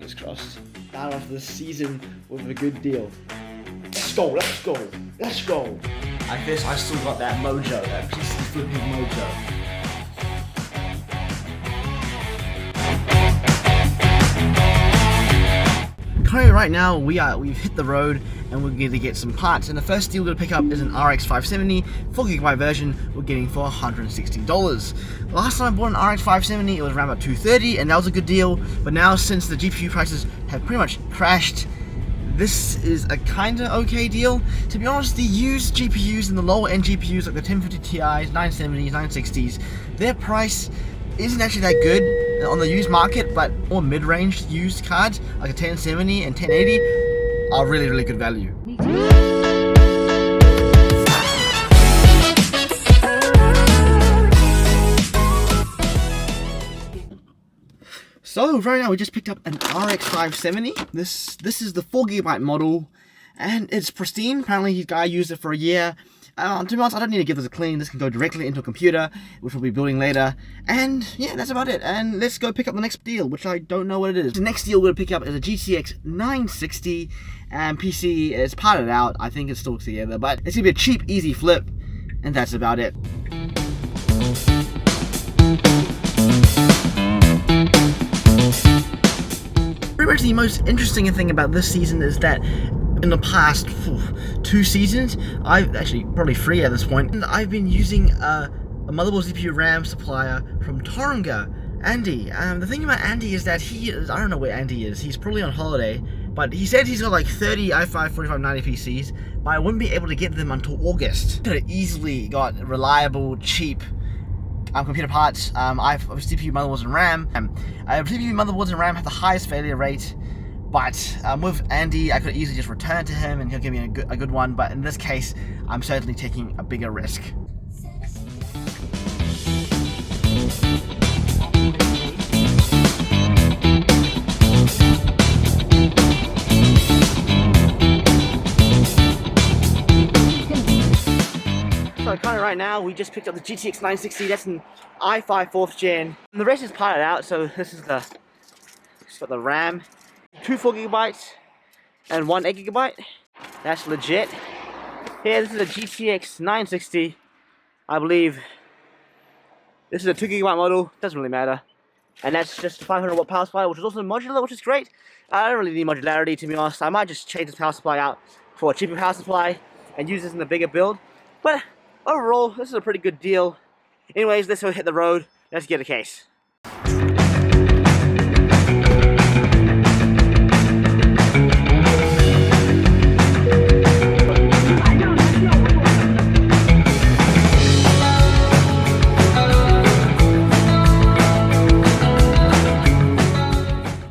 fingers crossed. Start off this season with a good deal. Let's go, let's go, let's go. I guess I still got that mojo, that PC flipping mojo. Currently right now we've hit the road and we're going to get some parts, and the first deal we're going to pick up is an RX 570 4GB version. We're getting for $160. Last time I bought an RX 570 it was around about $230 and that was a good deal, but now since the GPU prices have pretty much crashed, this is a kinda okay deal. To be honest, the used GPUs and the lower end GPUs like the 1050 Ti's, 970s, 960s, their price isn't actually that good on the used market, but more mid-range used cards like a 1070 and 1080 are really, really good value. So right now we just picked up an RX 570. This is the 4GB model and it's pristine. Apparently his guy used it for a year. To be honest, I don't need to give this a clean. This can go directly into a computer, which we'll be building later. And yeah, that's about it. And let's go pick up the next deal, which I don't know what it is. The next deal we're going to pick up is a GTX 960. And PC is parted out. I think it's still together, but it's going to be a cheap, easy flip. And that's about it. Pretty much the most interesting thing about this season is that in the past 2 seasons, I've actually probably 3 at this point, and I've been using a motherboard CPU RAM supplier from Tauranga, Andy. The thing about Andy is that I don't know where Andy is, he's probably on holiday, but he said he's got like 30 i5 4590 PCs, but I wouldn't be able to get them until August. Could have easily got reliable, cheap computer parts. I've CPU motherboards and RAM. CPU motherboards and RAM have the highest failure rate, but with Andy, I could easily just return to him and he'll give me a good one. But in this case, I'm certainly taking a bigger risk. So kind of right now, we just picked up the GTX 960. That's an i5 4th gen. And the rest is parted out. So this is it's got the RAM, 2 4GB and 1 8GB. That's legit. Here, this is a GTX 960. I believe this is a 2GB model. Doesn't really matter. And that's just a 500 watt power supply, which is also modular, which is great. I don't really need modularity, to be honest. I might just change the power supply out for a cheaper power supply and use this in a bigger build. But overall, this is a pretty good deal. Anyways, let's go hit the road. Let's get a case.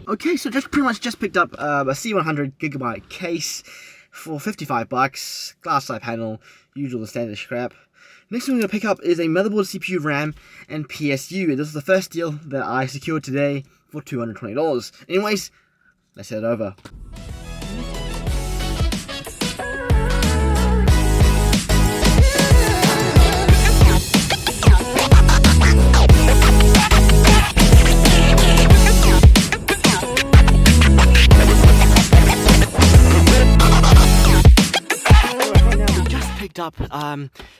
Okay, so pretty much just picked up a C100 GB case for $55. Glass side panel, usual standard scrap. Next thing we're going to pick up is a motherboard, CPU, RAM, and PSU. This is the first deal that I secured today for $220. Anyways, let's head over. Up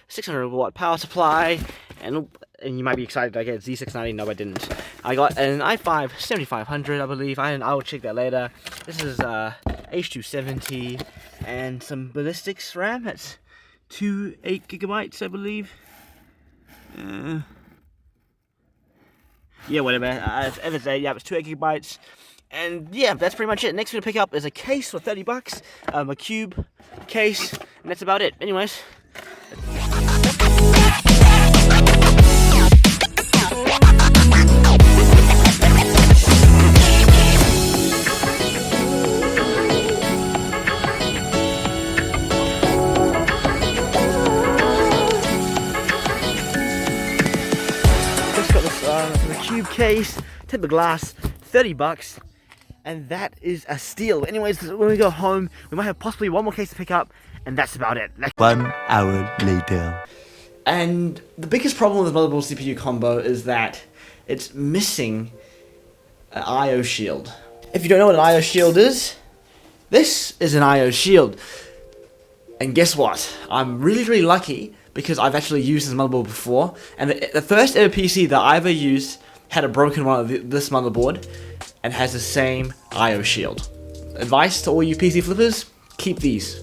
600 watt power supply, and you might be excited I get Z690. No, I didn't. I got an i5 7500, I believe. I will check that later. This is H270 and some ballistics RAM. That's 2 8GB, I believe. Yeah, whatever. If it's it's 2 8GB. And yeah, that's pretty much it. Next we're gonna pick up is a case for $30, a cube case, and that's about it. Anyways. Just got this cube case, tip of glass, $30. And that is a steal. Anyways, when we go home, we might have possibly one more case to pick up, and that's about it. 1 hour later. And the biggest problem with the motherboard CPU combo is that it's missing an IO shield. If you don't know what an IO shield is, this is an IO shield. And guess what? I'm really lucky because I've actually used this motherboard before. And the first ever PC that I ever used had a broken one of this motherboard and has the same IO shield. Advice to all you PC flippers, keep these.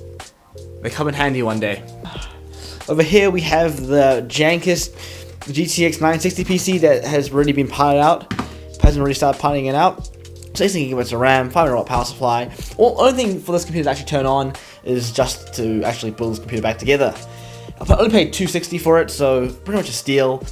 They come in handy one day. Over here we have the jankest GTX 960 PC that has already been parted out. Hasn't really started parting it out. 16 gigabytes of RAM, 500 watt power supply. Only thing for this computer to actually turn on is just to actually build this computer back together. I only paid $260 for it, so pretty much a steal.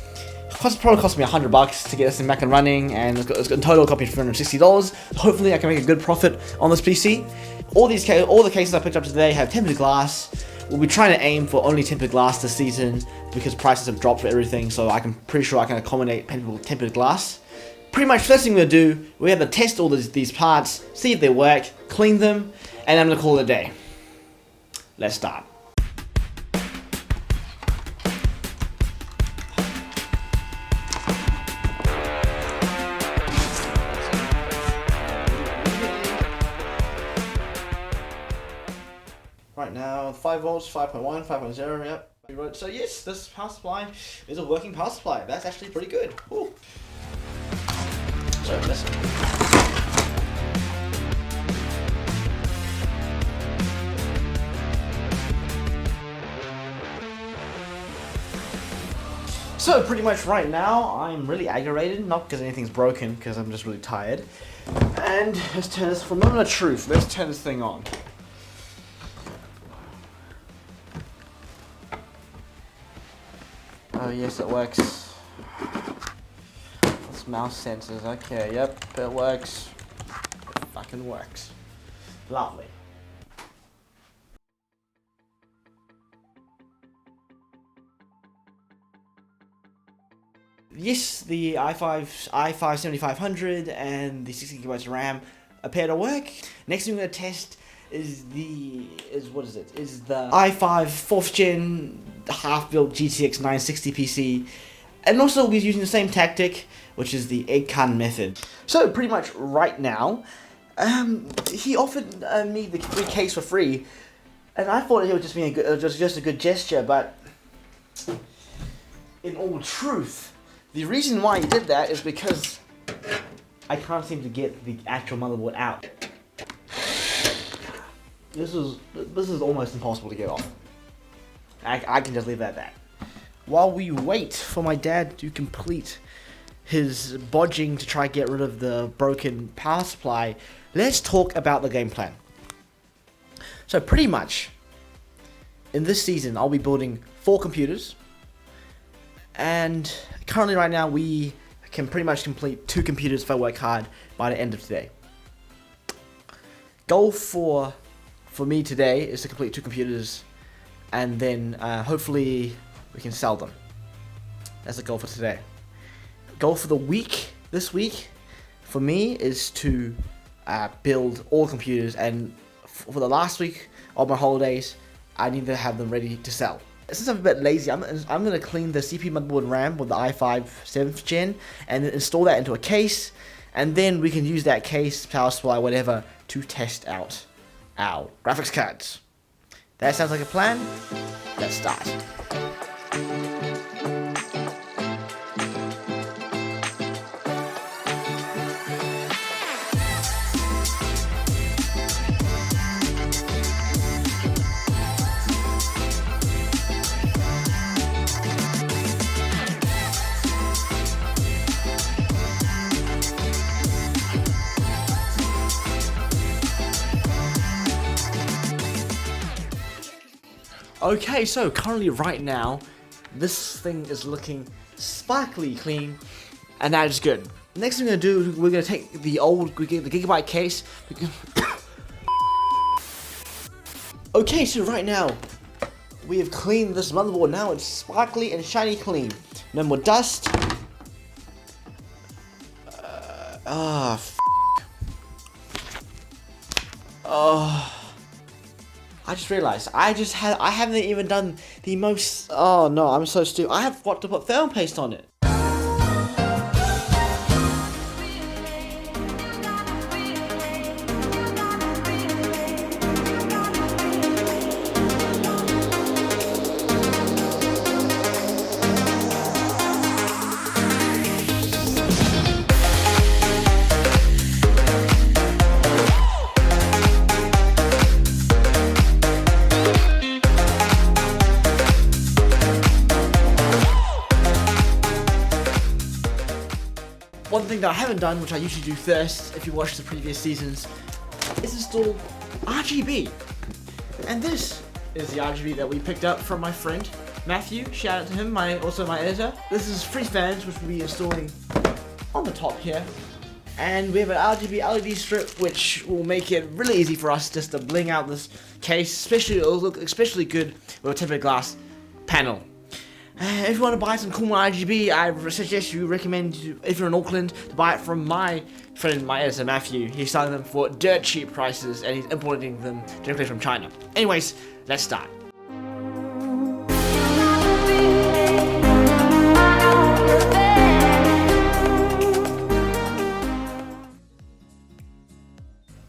Probably cost me $100 to get this thing back and running, and it's in total cost me $360. Hopefully I can make a good profit on this PC. All the cases I picked up today have tempered glass. We'll be trying to aim for only tempered glass this season because prices have dropped for everything, so I'm pretty sure I can accommodate tempered glass. Pretty much first thing we're going to do, we have to test all these parts, see if they work, clean them, and I'm going to call it a day. Let's start. Right now, 5 volts, 5.1, 5.0, yep. So yes, this power supply is a working power supply. That's actually pretty good. Ooh. So listen. So pretty much right now, I'm really aggravated, not because anything's broken, because I'm just really tired. And let's turn this, for a moment of truth, let's turn this thing on. Oh yes, it works. It's mouse sensors, okay, yep, it works. It fucking works. Lovely. Yes, the i5 7500 and the 16 gigabytes of RAM appear to work. Next thing we're gonna test is the i5 4th gen half-built GTX 960 PC, and also we're using the same tactic, which is the egg carton method. So pretty much right now, he offered me the free case for free, and I thought it would just be just a good gesture, but in all truth, the reason why he did that is because I can't seem to get the actual motherboard out. This is almost impossible to get off. I can just leave that at that. While we wait for my dad to complete his bodging to try to get rid of the broken power supply, let's talk about the game plan. So pretty much, in this season, I'll be building 4 computers, and currently right now we can pretty much complete 2 computers if I work hard by the end of today. Goal for me today is to complete 2 computers, and then hopefully we can sell them. That's the goal for today. Goal for the week, this week, for me is to build all computers, and for the last week of my holidays, I need to have them ready to sell. Since I'm a bit lazy, I'm going to clean the CPU, motherboard, and RAM with the i5 7th gen, and then install that into a case, and then we can use that case, power supply, whatever, to test out our graphics cards. That sounds like a plan. Let's start. Okay, so currently right now, this thing is looking sparkly clean, and that is good. Next thing we're gonna do, we're gonna take the gigabyte case. Okay, so right now, we have cleaned this motherboard. Now it's sparkly and shiny clean. No more dust. I just realized, I haven't even done the most, oh no, I'm so stupid. I have got to put film paste on it. one thing that I haven't done, which I usually do first, if you watch the previous seasons, is install RGB. And this is the RGB that we picked up from my friend Matthew. Shout out to him, also my editor. This is free fans, which we'll be installing on the top here. And we have an RGB LED strip, which will make it really easy for us just to bling out this case. It'll look especially good with a tempered glass panel. If you want to buy some cool RGB, I recommend you, if you're in Auckland, to buy it from my friend, my editor Matthew. He's selling them for dirt cheap prices, and he's importing them directly from China. Anyways, let's start.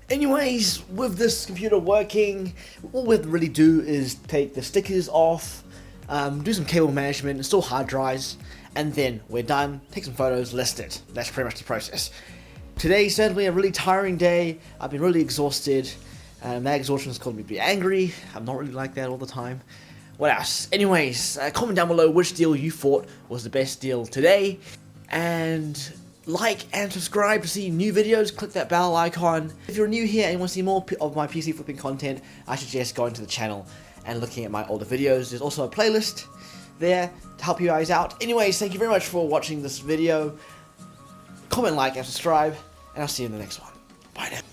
Anyways, with this computer working, all we have to really do is take the stickers off, do some cable management, install hard drives, and then we're done. Take some photos, list it. That's pretty much the process. Today's certainly a really tiring day. I've been really exhausted. That exhaustion has caused me to be angry. I'm not really like that all the time. What else? Anyways, comment down below which deal you thought was the best deal today. And like and subscribe to see new videos. Click that bell icon. If you're new here and want to see more of my PC flipping content, I suggest going to the channel and looking at my older videos. There's also a playlist there to help you guys out. Anyways, thank you very much for watching this video. Comment, like, and subscribe, and I'll see you in the next one. Bye now.